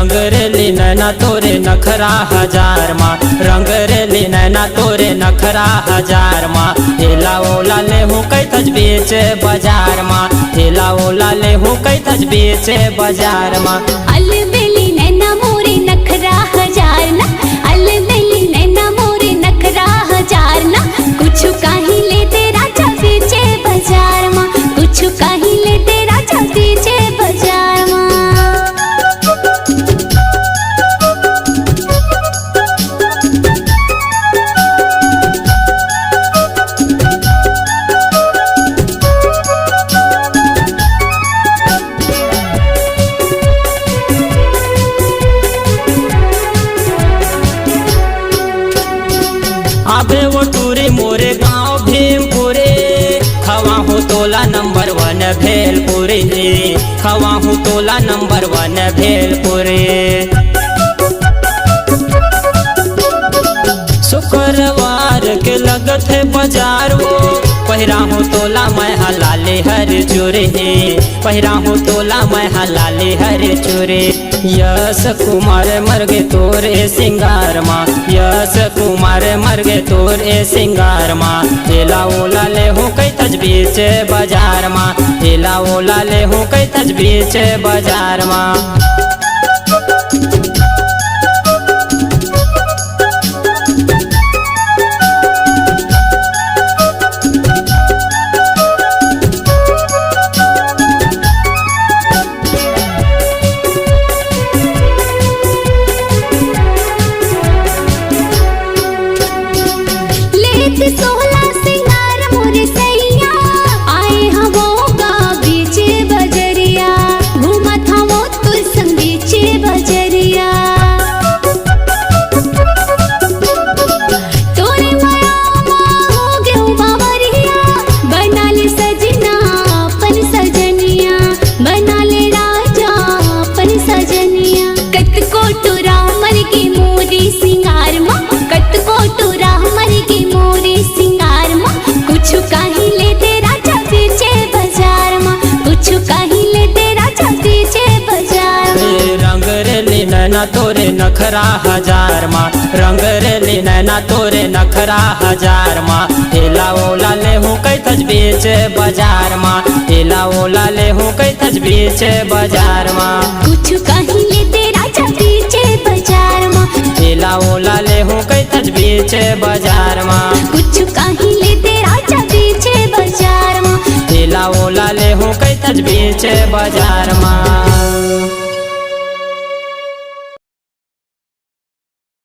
रंग रेली नैना तोरे नखरा हजार माँ, रंग रेली नैना तोरे नखरा हजार माँ। हेला ओला ले हूँ कई तज बेचे बाजार माँ, हेला ओला ले हूँ कई तज बेचे बाजार माँ। अलबेली नैना मोरे नखरा हजार ना, अलबेली नैना मोरे नखरा हजार ना। कुछ काही लेते राजा बेचे बाजार माँ, कुछ काही लेते राजा बेचे बाजार माँ। आबे वो टूरी मोरे गाँव भीमपुरे, खवा हूँ तोला नंबर 1 भेलपुरी, खवा हूँ तोला नंबर 1 भेलपुरी। शुक्रवार के लगत है बाजार वो, पहिरा हूँ तोला मैं हलाले हर चूरे, पहिरा हूँ तोला मैं हलाले हर चूरे। यश कुमार मरगे तोरे सिंगार माँ, यश कुमार मरगे तोरे सिंगार माँ। हेला ओला ले हूँ कई तज बेचे बाजार माँ, हेला ओला ले हूँ कई तज बेचे बाजार माँ। सोहला सिंगार मोरे सैया, आए हमो गा बीचे बजरिया, घूमत हमो तुर संग बीचे बजरिया। तोरे माया हो गेहूं बावरिया, बना ले सजना अपन सजनिया, बना ले राजा अपन सजनिया। कत को टुरा मर की मोरी सिंगार माँ, कत को टुरा मर की मोरी सिंगार माँ। कुछ काही लेते राजा बेचे बाजार माँ, कुछ काही लेते राजा बेचे बाजार माँ। रंग रेली नैना तोरे नखरा हजार माँ, रंग रेली नैना तोरे नखरा हजार माँ। हेला ओला ले हूँ कई तज बेचे बाजार माँ, हेला ओला ले हूँ कई तज बेचे बाजार माँ। कुछ काही लेते राजा बेचे बाजार माँ, हेला ओला ले हूँ कई तज बेचे बाजार माँ। कुछ काही लेते राजा बेचे बाजार माँ, हेला ओला ले हूँ कई तज बेचे बाजार माँ।